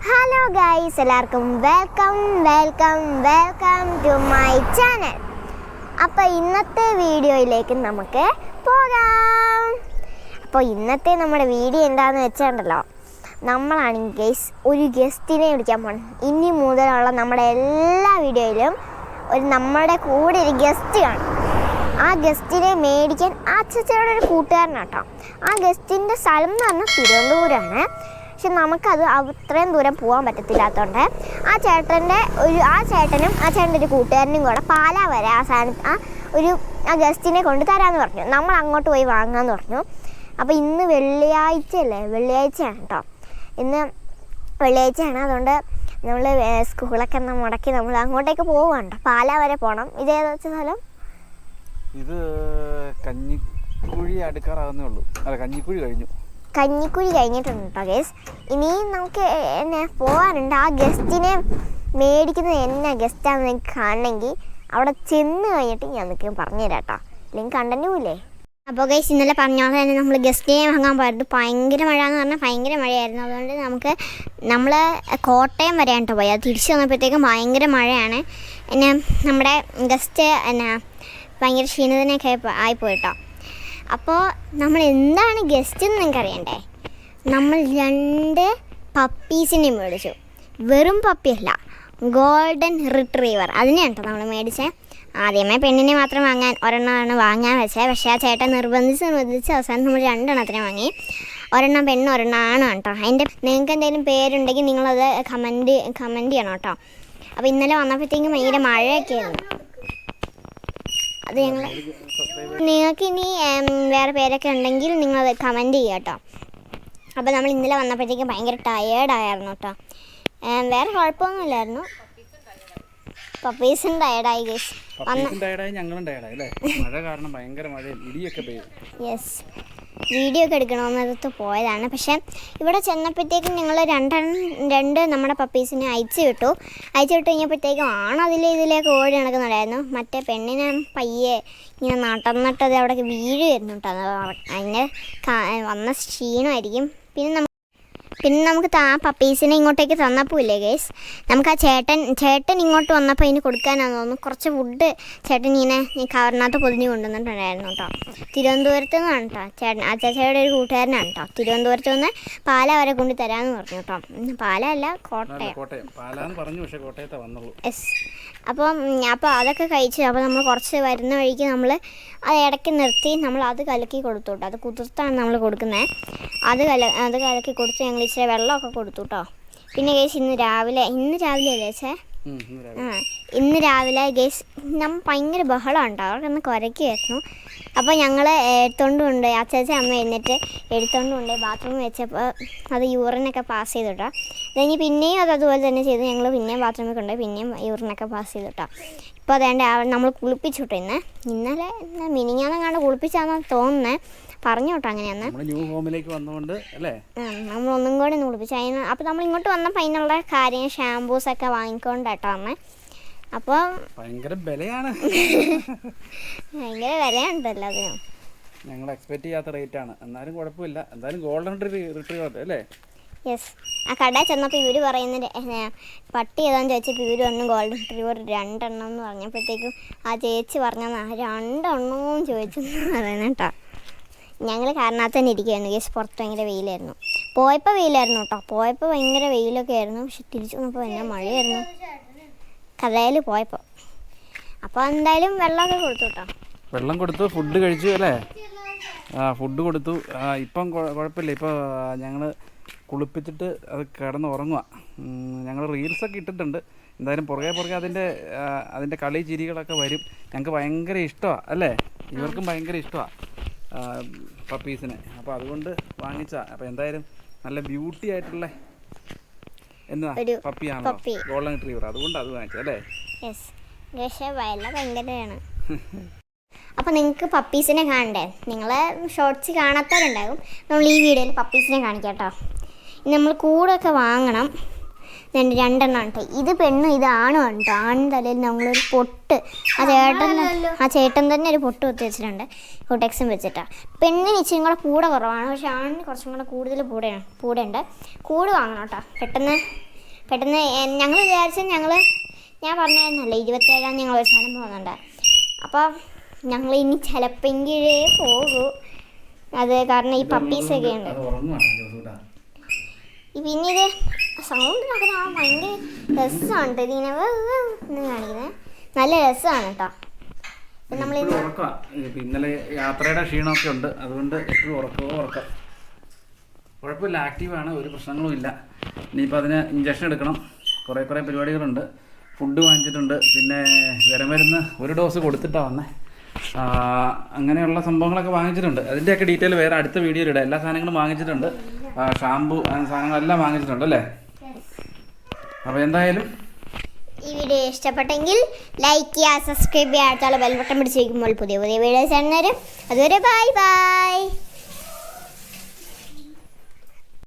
Hello guys, എല്ലാവർക്കും welcome to my channel. അപ്പോൾ ഇന്നത്തെ വീഡിയോയിലേക്ക് നമുക്ക് പോകാം. അപ്പോൾ ഇന്നത്തെ നമ്മുടെ വീഡിയോ എന്താണെന്ന് വെച്ചിട്ടുണ്ടല്ലോ, നമ്മളാണെങ്കിൽ ഗൈസ് ഒരു ഗസ്റ്റിനെ വിളിക്കാൻ പോകണം. ഇനി മുതലുള്ള നമ്മുടെ എല്ലാ വീഡിയോയിലും നമ്മുടെ കൂടെ ഒരു ഗസ്റ്റ് കാണും. ആ ഗസ്റ്റിനെ മേടിക്കാൻ ആ ചേച്ചിയുടെ ഒരു കൂട്ടുകാരനാട്ടോ. ആ ഗസ്റ്റിൻ്റെ സ്ഥലം എന്ന് പറഞ്ഞാൽ തിരുവനന്തപുരമാണ്. പക്ഷെ നമുക്കത് അത്രയും ദൂരം പോകാൻ പറ്റത്തില്ലാത്തതുകൊണ്ട് ആ ചേട്ടനും ആ ചേട്ടൻ്റെ ഒരു കൂട്ടുകാരനും കൂടെ പാലാ വരെ ആ ഗസ്റ്റിനെ കൊണ്ട് തരാമെന്ന് പറഞ്ഞു. നമ്മൾ അങ്ങോട്ട് പോയി വാങ്ങാമെന്ന് പറഞ്ഞു. അപ്പോൾ ഇന്ന് വെള്ളിയാഴ്ചയാണ് കേട്ടോ. ഇന്ന് വെള്ളിയാഴ്ചയാണ്. അതുകൊണ്ട് നമ്മൾ സ്കൂളൊക്കെ മുടക്കി നമ്മൾ അങ്ങോട്ടേക്ക് പോവുകയാണ്. പാലാ വരെ പോകണം. ഇതേതാ വെച്ച സ്ഥലം? ഇത് കഞ്ഞിക്കുഴി അടുക്കാറാകുന്നേ ഉള്ളൂ. അല്ല, കഞ്ഞിക്കുഴി കഴിഞ്ഞിട്ടുണ്ട് കേട്ടോ ഗേസ്. ഇനി നമുക്ക് പോകാനുണ്ട്. ആ ഗസ്റ്റിനെ മേടിക്കുന്നത് എന്നാ ഗസ്റ്റാണെന്ന് എനിക്ക് കാണണമെങ്കിൽ അവിടെ ചെന്ന് കഴിഞ്ഞിട്ട് ഞാൻ നിങ്ങൾക്ക് പറഞ്ഞുതരാം കേട്ടോ. അല്ലെങ്കിൽ കണ്ടന്റുമില്ലേ. അപ്പോൾ ഗേസ്, ഇന്നലെ പറഞ്ഞ പോലെ തന്നെ നമ്മൾ ഗസ്റ്റിനെ വാങ്ങാൻ പോയത് ഭയങ്കര മഴ എന്ന് പറഞ്ഞാൽ ഭയങ്കര മഴയായിരുന്നു. അതുകൊണ്ട് നമ്മൾ കോട്ടയം വരെയാണ് കേട്ടോ പോയി. അത് തിരിച്ച് വന്നപ്പോഴത്തേക്കും ഭയങ്കര മഴയാണ്. നമ്മുടെ ഗസ്റ്റ് ഭയങ്കര ക്ഷീണിതനൊക്കെ ആയിപ്പോയിട്ടോ. അപ്പോൾ നമ്മൾ എന്താണ് ഗസ്റ്റ് എന്ന് നിങ്ങൾക്ക് അറിയണ്ടേ? നമ്മൾ 2 പപ്പീസിനെ മേടിച്ചു. വെറും പപ്പിയല്ല, ഗോൾഡൻ റിട്രീവർ. അതിനെയാണ് കേട്ടോ നമ്മൾ മേടിച്ചത്. ആദ്യമേ പെണ്ണിനെ മാത്രം ഒരെണ്ണമാണ് വാങ്ങാൻ വെച്ചത്. പക്ഷേ ആ ചേട്ടൻ നിർബന്ധിച്ച് അവസാനം നമ്മൾ 2 എണ്ണത്തിനെ വാങ്ങി. ഒരെണ്ണം പെണ്ണും ഒരെണ്ണം ആണും കേട്ടോ. അതിൻ്റെ നിങ്ങൾക്ക് എന്തെങ്കിലും പേരുണ്ടെങ്കിൽ നിങ്ങളത് കമൻറ്റ് ചെയ്യണം കേട്ടോ. അപ്പോൾ ഇന്നലെ വന്നപ്പോഴത്തേക്കും ഭയങ്കര മഴയൊക്കെ ആയിരുന്നു. അത് നിങ്ങൾക്ക് ഇനി വേറെ പേരൊക്കെ ഉണ്ടെങ്കിൽ നിങ്ങളത് കമൻറ്റ് ചെയ്യുക കേട്ടോ. അപ്പോൾ നമ്മൾ ഇന്നലെ വന്നപ്പോഴത്തേക്കും ഭയങ്കര ടയേർഡായിരുന്നു കേട്ടോ. വേറെ കുഴപ്പമൊന്നുമില്ലായിരുന്നു. പപ്പീസും ടയേർഡായി ഗൈസ്. യെസ്, വീഡിയോ ഒക്കെ എടുക്കണമെന്നടുത്ത് പോയതാണ്. പക്ഷേ ഇവിടെ ചെന്നപ്പോഴത്തേക്കും ഞങ്ങൾ 2 നമ്മുടെ പപ്പീസിനെ അയച്ചു വിട്ടു കഴിഞ്ഞപ്പോഴത്തേക്കും ഇതിലേക്ക് ഓടി നടക്കുന്നുണ്ടായിരുന്നു. മറ്റേ പെണ്ണിനെ പയ്യെ ഇങ്ങനെ നടന്നിട്ടത് അവിടെ വീഴുമായിരുന്നു കേട്ടോ. അതിന് വന്ന ക്ഷീണമായിരിക്കും. പിന്നെ നമുക്ക് ആ പപ്പീസിനെ ഇങ്ങോട്ടേക്ക് തന്നപ്പോൾ ഇല്ലേ ഗേസ്, നമുക്ക് ആ ചേട്ടൻ ഇങ്ങോട്ട് വന്നപ്പോൾ അതിന് കൊടുക്കാനാണെന്ന് തോന്നുന്നു കുറച്ച് ഫുഡ് ചേട്ടൻ ഇങ്ങനെ കവറിനകത്ത് പൊതിഞ്ഞ് കൊണ്ടുവന്നിട്ടുണ്ടായിരുന്നു കേട്ടോ. തിരുവനന്തപുരത്ത് നിന്നാണ് കേട്ടോ. ആ ചേച്ചിയുടെ ഒരു കൂട്ടുകാരനാണ് കേട്ടോ. തിരുവനന്തപുരത്ത് നിന്ന് പാല വരെ കൊണ്ട് തരാമെന്ന് പറഞ്ഞു കേട്ടോ. പാല അല്ല, കോട്ടയം. യെസ്. അപ്പോൾ അതൊക്കെ കഴിച്ചു. അപ്പോൾ നമ്മൾ കുറച്ച് വരുന്ന വഴിക്ക് നമ്മൾ അത് ഇടയ്ക്ക് നിർത്തി നമ്മൾ അത് കലക്കി കൊടുത്തു കേട്ടോ. അത് കുതിർത്താണ് നമ്മൾ കൊടുക്കുന്നത്. അത് കലക്കി കൊടുത്ത് ഞങ്ങൾ ഇച്ചിരി വെള്ളമൊക്കെ കൊടുത്തു കേട്ടോ. പിന്നെ ഗേസ് ഇന്ന് രാവിലെ അല്ലേ ചേ? ഇന്ന് രാവിലെ ഗേസ് നമ്മൾ ഭയങ്കര ബഹളം ഉണ്ടോ, അവർക്കൊന്ന് കുരയ്ക്കുമായിരുന്നു. അപ്പോൾ ഞങ്ങൾ എടുത്തോണ്ട് അച്ഛൻ അമ്മ എന്നിട്ട് എടുത്തോണ്ട് ബാത്റൂമിൽ വെച്ചപ്പോൾ അത് യൂറിനൊക്കെ പാസ് ചെയ്തു കേട്ടോ. കഴിഞ്ഞ് പിന്നെയും അതുപോലെ തന്നെ ചെയ്തു. ഞങ്ങൾ പിന്നെയും ബാത്റൂമിൽ കൊണ്ടുപോയി പിന്നെയും യൂറിനൊക്കെ പാസ് ചെയ്തു കേട്ടോ. ഇപ്പോൾ അതേണ്ട നമ്മൾ കുളിപ്പിച്ചു കേട്ടോ. ഇന്നലെ മിനിഞ്ഞാന്നെങ്ങാണ്ട് കുളിപ്പിച്ചാണെന്ന് തോന്നുന്നത്, പറഞ്ഞു കേട്ടോ. അങ്ങനെയാണ് നമ്മളൊന്നും കൂടി കുളിപ്പിച്ചു. അപ്പോൾ നമ്മൾ ഇങ്ങോട്ട് വന്നപ്പോൾ അതിനുള്ള കാര്യം ഷാംപൂസൊക്കെ വാങ്ങിക്കൊണ്ടാട്ടോ അമ്മ. അപ്പോൾ ഭയങ്കര വിലയുണ്ടല്ലോ അതിന്. ഞങ്ങൾ എക്സ്പെക്ട് ചെയ്യാത്ത റേറ്റ് ആണ്. എന്നാലും കുഴപ്പമില്ല. എന്തായാലും ഗോൾഡൻ റിട്രീവർ അല്ലേ? യെസ്. ആ കടയിൽ ചെന്നപ്പോൾ ഇവർ പറയുന്നത് പട്ടി ഏതാന്ന് ചോദിച്ചപ്പോൾ ഇവർ പറഞ്ഞു ഗോൾഡൻ റിട്രീവർ 2 എണ്ണം എന്ന് പറഞ്ഞപ്പോഴത്തേക്കും ആ ചേച്ചി പറഞ്ഞാൽ 2 എണ്ണവും ചോദിച്ചു പറയണം കേട്ടോ. ഞങ്ങൾ കാരണത്ത് തന്നെ ഇരിക്കുകയായിരുന്നു ഗേസ്. പുറത്ത് ഭയങ്കര വെയിലായിരുന്നു. പോയപ്പോൾ വെയിലായിരുന്നു കേട്ടോ. പോയപ്പോൾ ഭയങ്കര വെയിലൊക്കെ ആയിരുന്നു. പക്ഷെ തിരിച്ചു വന്നപ്പോൾ എന്നാ മഴയായിരുന്നു കടയിൽ പോയപ്പോൾ. അപ്പോൾ എന്തായാലും വെള്ളമൊക്കെ കൊടുത്തു കേട്ടോ. വെള്ളം കൊടുത്തു, ഫുഡ് കഴിച്ചു അല്ലേ? ഫുഡ് കൊടുത്തു. ഇപ്പം കുഴപ്പമില്ല. ഇപ്പോൾ ഞങ്ങൾ കുളിപ്പിച്ചിട്ട് അത് കിടന്ന് ഉറങ്ങുക. ഞങ്ങൾ റീൽസൊക്കെ ഇട്ടിട്ടുണ്ട്. എന്തായാലും പുറകെ അതിൻ്റെ കളി ചിരികളൊക്കെ വരും. ഞങ്ങൾക്ക് ഭയങ്കര ഇഷ്ടമാണ് അല്ലേ? ഇവർക്കും ഭയങ്കര ഇഷ്ടമാണ് പപ്പീസിനെ. അപ്പോൾ അതുകൊണ്ട് വാങ്ങിച്ചാ. അപ്പോൾ എന്തായാലും നല്ല ബ്യൂട്ടി ആയിട്ടുള്ള പപ്പിയാണല്ലോ, ഗോൾഡൻ റിട്രീവർ. അതുകൊണ്ട് അത് വാങ്ങിച്ചു അല്ലേ? ഭയങ്കരമാണ്. അപ്പോൾ നിങ്ങൾക്ക് പപ്പീസിനെ കാണണ്ടേ? നിങ്ങൾ ഷോർട്സ് കാണാത്തവരുണ്ടാകും. നമ്മൾ ഈ വീഡിയോയിൽ പപ്പീസിനെ കാണിക്കാം കേട്ടോ. നമ്മൾ കൂടൊക്കെ വാങ്ങണം. 2 എണ്ണം കേട്ടോ. ഇത് പെണ്ണും ഇത് ആണും കേട്ടോ. ആണിൻ്റെ തലയിൽ നമ്മളൊരു പൊട്ട് ആ ചേട്ടൻ തന്നെ ഒരു പൊട്ട് കുത്തി വെച്ചിട്ടുണ്ട്, കോട്ടക്സും വെച്ചിട്ടാണ്. പെണ്ണിന് ഇച്ചിരി കൂടെ കൂടെ കുറവാണ്. പക്ഷേ ആണിന് കുറച്ചും കൂടെ കൂടുതൽ കൂടെ ഉണ്ട്. കൂട് വാങ്ങണം കേട്ടോ. പെട്ടെന്ന് പെട്ടെന്ന് ഞങ്ങൾ വിചാരിച്ചാൽ ഞാൻ പറഞ്ഞായിരുന്നല്ലോ 27-ാം ഞങ്ങൾ ഒരു സ്ഥലം പോകുന്നുണ്ട്. അപ്പോൾ ഞങ്ങൾ ഇനി ചിലപ്പെങ്കിലേ പോകൂ. അത് കാരണം ഈ പപ്പീസൊക്കെ ഉണ്ട്. പിന്നെ ഇത് സൗണ്ട് നടക്കുന്ന ഭയങ്കര രസമാണ് കേട്ടോ. ഇതിങ്ങനെ എന്ന് കാണിക്കുന്നത് നല്ല രസമാണ് കേട്ടോ. അപ്പം നമ്മൾ ഇന്നലെ യാത്രയുടെ ക്ഷീണമൊക്കെ ഉണ്ട്, അതുകൊണ്ട് എപ്പോഴും ഉറക്കം. കുഴപ്പമില്ല, ആക്റ്റീവാണ്, ഒരു പ്രശ്നങ്ങളും ഇല്ല. ഇനിയിപ്പോൾ അതിന് ഇഞ്ചക്ഷൻ എടുക്കണം, കുറേ പരിപാടികളുണ്ട്. ഫുഡ് വാങ്ങിച്ചിട്ടുണ്ട്, പിന്നെ വിരമരുന്ന് ഒരു ഡോസ് കൊടുത്തിട്ടാണ് വന്നേ. അങ്ങനെയുള്ള സംഭവങ്ങളൊക്കെ വാങ്ങിച്ചിട്ടുണ്ട്. അതിൻ്റെയൊക്കെ ഡീറ്റെയിൽ വേറെ അടുത്ത വീഡിയോയിലിടാം. എല്ലാ സാധനങ്ങളും വാങ്ങിച്ചിട്ടുണ്ട്, ഷാമ്പു സാധനങ്ങളെല്ലാം വാങ്ങിച്ചിട്ടുണ്ട് അല്ലേ. അപ്പോൾ എന്തായാലും ഈ വീഡിയോ ഇഷ്ടപ്പെട്ടെങ്കിൽ ലൈക്ക് ചെയ്യുക, സബ്സ്ക്രൈബ് ചെയ്യുക, അടുത്തുള്ള ബെൽ ബട്ടൺ പിടിച്ച് വയ്ക്കുമ്പോൾ പുതിയ വീഡിയോസ് കാണുന്നവരും. അതുവരെ ബൈ.